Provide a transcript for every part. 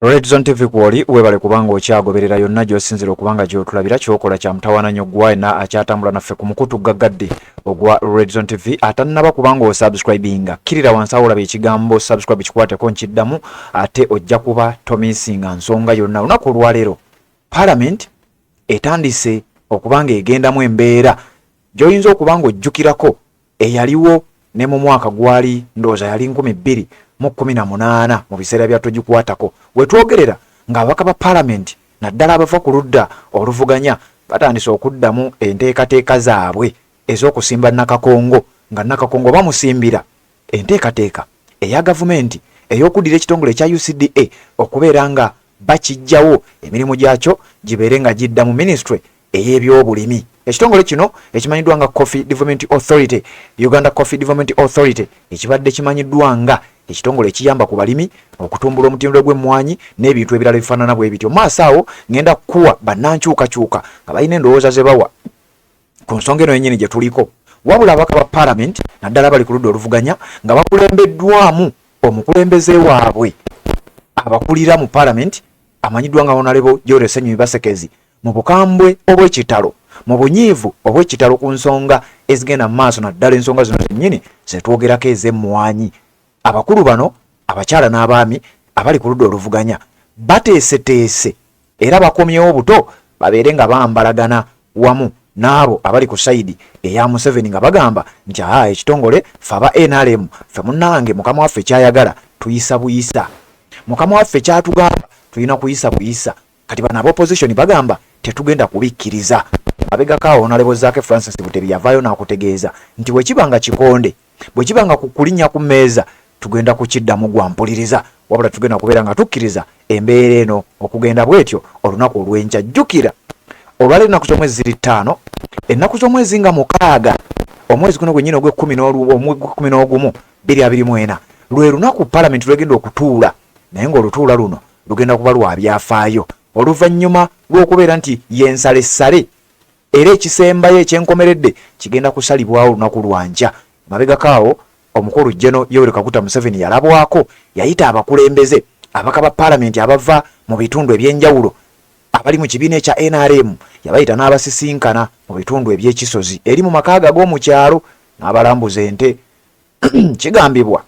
Red Zone TV kwoli webale kubanga okyagoberera yonna gy'osinzira okubanga gy'otulabira kyokola kya mutawaana gwa na akyatambula naffe ku mukutu gaggadde ogwa Red Zone TV atannaba kubanga osubscribinga kirira wansi awo olaba ekigambo subscribe kikwateko nkiddamu ate ojja kuba tomisinga nsonga yonna. Olunaku olwaleero Parliament etandise okubanga egendamu embeera gy'oyinza okubanga ojjukirako eyaliwo ne mu mwaka gwali ndowooza yali 2018 mu biseera bya togikwatako wetwogerera ng'ababaka ba Parliament naddala abava ku ludda oluvuganya batandise okuddamu enteekateeka zaabwe ez'okusimba Nakakongo nga Nakakongo bamusimbira enteekateeka eya gavumenti ey'okuddira ekitongole ekya UCDA okubeera nga bakijjawo emirimu gyakyo gibeere nga gidda mu ministry ey'ebyobulimi. Ekitongole kino ekimanyiddwa nga Coffee Development Authority, Uganda Coffee Development Authority, ekibadde kimanyiddwa nga ekitongole ekiyamba ku balimi okutumbula omutindo gw'emmwanyi n'ebintu ebirala bifaanana bwe bityo. Maaso awo ngenda kuwa bannankyukakyuka nga balina endowooza ze bawa ku nsonga eno yennyini gye tuliko. Wabula ababaka ba Parliament naddala bali ku ludda oluvuganya nga bakulembeddwamu omukulembeze waabwe abakulira mu Parliament amanyiddwa nga Honorable Ssenyonyi Basekezi mu bukambwe obw'ekitalo mu bunyiivu obw'ekitalo ku nsonga ezigenda mu maaso naddala ensonga zino zennyini zetwogerako ez'emmwanyi. Abakulu bano abakyala n'abaami abali ku ludda oluvuganya bateeseteese era bakomyewo buto babeere nga bambalagana wamu n'abo abali ku sayidi eya Museveni nga bagamba nti ekitongole ffe aba NRM ffe munnange mukama waffe kyayagala tuyisa buyisa, mukama waffe kyatugamba tulina kuyisa buyisa. Kati bano opposition bagamba tetugenda kubikkiriza. Abegakaawo Honorable Zaake Francis Butebi yavaayo n'akutegeeza nti wekibanga kikonde bwekibanga kukulinnya ku mmeeza tugenda kukiddamu gwampuliriza wabula tugenda kubeera nga tukkiriza embeera eno okugenda bwetyo olunaku olw'enkya. Jjukira olwaleero ennaku z'omwezi 5 ennaku z'omwezi nga 6 omwezi guno gwennyini ogw'e11 2024 lwe lunaku Parliament lwegenda okutuula, naye ng'olutuula luno lugenda kuba lwa byafaayo oluvannyuma lw'okubeera nti yensalessale era ekisembayo ekyenkomeredde kigenda kusalibwawo olunaku lwankya. Mabegakaawo omukulu Jeno Yoweri Kaguta Museveni yalabwako yayita abakulembeze abaka ba Parliament abava mu bitundu eby'enjawulo abali mu kibiina ekya NRM yabayita n'abasisinkana mu bitundu eby'ekisozi eri mu makaaga g'omu kyalo n'abalambuza ente. Kigambibwa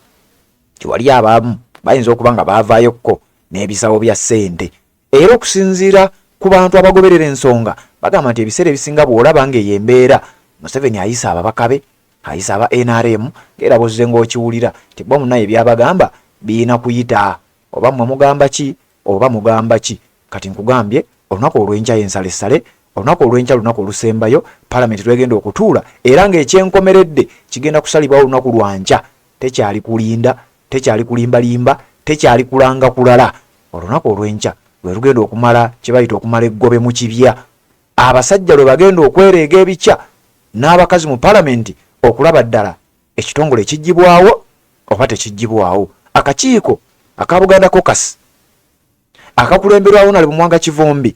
kiwali abamu bayinza okuba nga baavaayokko n'ebisawo bya ssente era okusinziira ku bantu abagoberera ensonga bagamba nti ebiseera ebisinga bw'olaba ng'eyo embeera Museveni ayisa ababaka be ayisa aba NRM ng'era bozze ng'okiwulira ti bo munaye byabagamba biina kuyita oba mmwe mugamba ki oba mugamba ki. Kati nkugambye olunaku olw'enkya yensalessale olunaku olw'enkya lunaku olusembayo Parliament lwegenda okutuula era ng'ekyenkomeredde kigenda kusalibwawo olunaku lwankya. Tekyali kulinda, tekyali kulimbalimba, tekyali kulanga kulala. Olunaku olw'enkya lwe lugenda okumala kye bayita okumala eggobe mu kibya. Abasajja lwe bagenda okwereega ebikya n'abakazi mu Parliament okulaba ddala ekitongole ekiggyibwawo oba tekiggyibwawo. Akakiiko aka Buganda Caucus akakulemberwawo Honorable Mwanga Kivumbi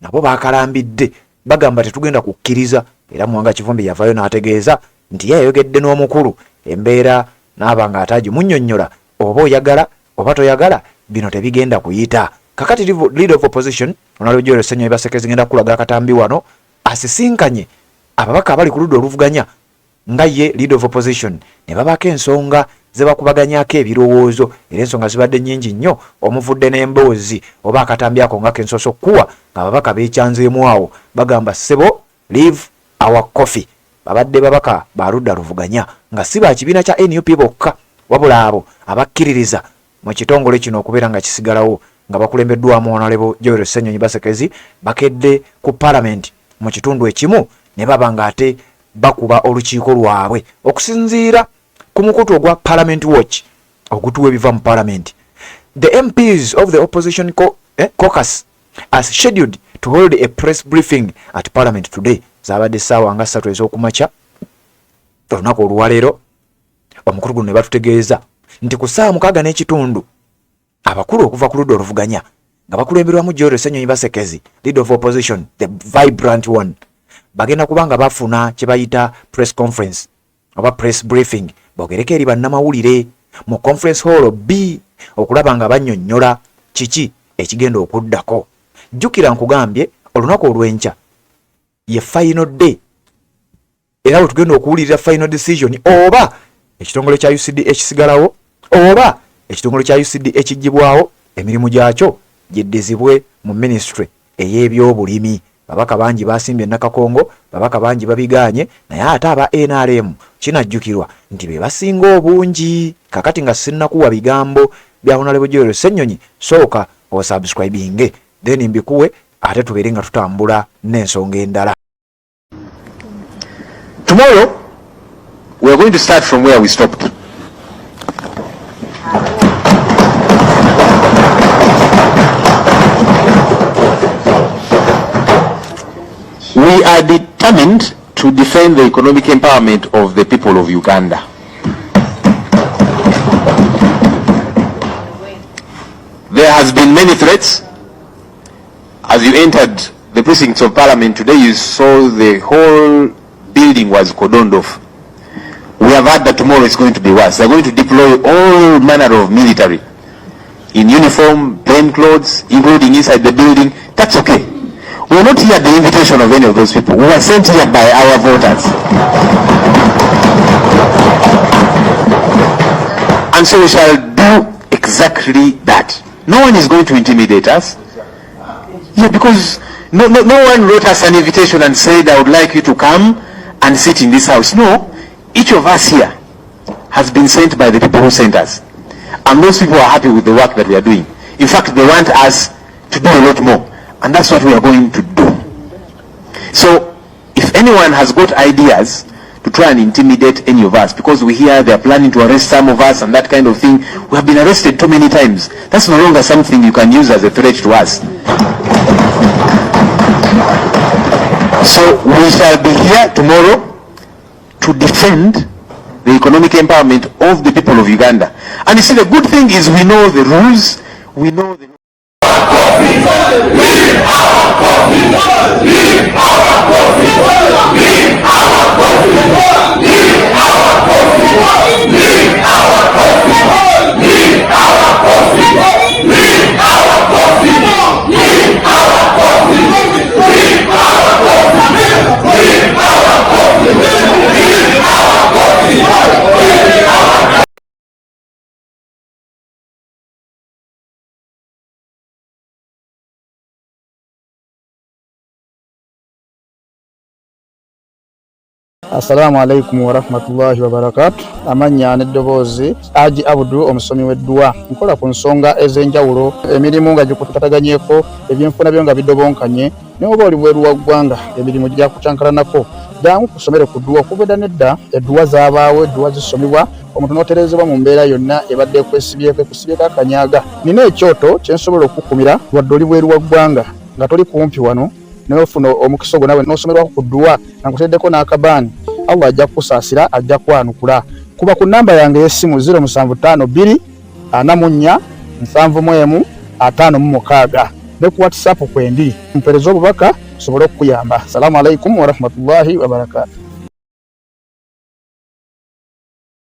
nabo baakalambidde bagamba tetugenda kukkiriza era Mwanga Kivumbi yavaayo n'ategeeza nti yayogedde n'omukulu embeera n'aba nga atagimunnyonnyola oba oyagala oba toyagala bino tebigenda kuyita. Kakati Leader of Opposition Honorable Ssenyonyi Basekezi ngenda kulaga akatambi wano asisinkanye ababaka abali ku ludda oluvuganya nga ye Leader of Opposition ne babako ensonga ze bakubaganyako ebirowoozo era ensonga zibadde nnyingi nnyo omuvudde n'emboozi oba akatambi ako nga kensoso kuwa nga ababaka beekyanzeemu awo bagamba ssebo leave our coffee. Babadde babaka ba ludda luvuganya nga si ba kibiina kya NUP bokka wabula abo abakkiririza mu kitongole kino okubeera nga kisigalawo nga bakulembeddwamu Honorable Ssenyonyi Basekezi bakedde ku Parliament mu kitundu ekimu ne baba nga ate bakuba olukiiko lwabwe okusinziira ku mukutu ogwa Parliament Watch ogutuwa ebiva mu Parliament. The MPs of the opposition caucus as scheduled to hold a press briefing at Parliament today. Zabadde ssaawa nga 3 ez'okumakya olunaku olwaleero omukulu guno ne batutegeeza nti ku ssaawa 6 n'ekitundu abakulu okuva ku ludda oluvuganya nga bakulemberwamu Ssenyonyi Basekezi Leader of Opposition the vibrant one bagenda kubanga bafuna kye bayita press conference oba press briefing bogereko eri bannamawulire mu conference hall B okulaba nga bannyonnyola kiki ekigenda okuddako. Jjukira nkugambye olunaku olw'enkya ye final day era bwe tugenda okuwulirira final decision oba ekitongole kya UCD ekisigalawo oba ekitongole kya UCD ekigibwawo emirimu gyakyo giddizibwe mu ministry ey'ebyobulimi. Babaka bangi basimbye Nakakongo, babaka bangi babiganye, naye ate aba NRM kinajjukirwa nti be basinga obungi. Kakati nga sinnakuwa bigambo bya Honorable Joel Ssenyonyi, sooka osubscribinge then mbikuwe ate tubeere nga tutambula n'ensonga endala. Tomorrow we are going to start from where we stopped. We are determined to defend the economic empowerment of the people of Uganda. There has been many threats. As you entered the precincts of Parliament today, you saw the whole building was cordoned off. We have heard that tomorrow is going to be worse. They're going to deploy all manner of military in uniform, plain clothes, including inside the building. That's okay. We are not here at the invitation of any of those people. We were sent here by our voters. And so we shall do exactly that. No one is going to intimidate us. Yeah, because no one wrote us an invitation and said, I would like you to come and sit in this house. No, each of us here has been sent by the people who sent us. And those people are happy with the work that we are doing. In fact, they want us to do a lot more. And that's what we are going to do. So, if anyone has got ideas to try and intimidate any of us, because we hear they are planning to arrest some of us and that kind of thing, we have been arrested too many times. That's no longer something you can use as a threat to us. So, we shall be here tomorrow to defend the economic empowerment of the people of Uganda. And you see, the good thing is we know the rules, we know the Assalamu alaikum wa rahmatullahi wa barakatuh. Amanya n'eddoboozi Haji Abdu omusomi w'eddua. Nkola ku nsonga ez'enjawulo, emirimu nga gikutataganyeko, ebyenfuna byo nga bidobonkanye, ne oba oli bweru wa ggwanga emirimu gya kucankalanako. Jangu kusomere ku ddua okubeda nedda eddua zaabaawo, eddua zisomibwa, omuntu n'oterezebwa mu mbeera yonna ebadde ekwesibyeko akanyaga. Nina ekyoto kye nsobola okukumira wadde oli bweru wa ggwanga nga toli kumpi wano n'ofuna omukisa ogwo nawe n'osomerwako ku ddua nga nkuteddeko n'akabaani. Allah ajja kusaasira, ajja kwanukula. Kuba ku namba yange y'essimu 0752 44 71 56 ne ku WhatsApp kwendi mpereza obubaka sobole okuyamba. Assalamu alaikum wa rahmatullahi wa barakatuh.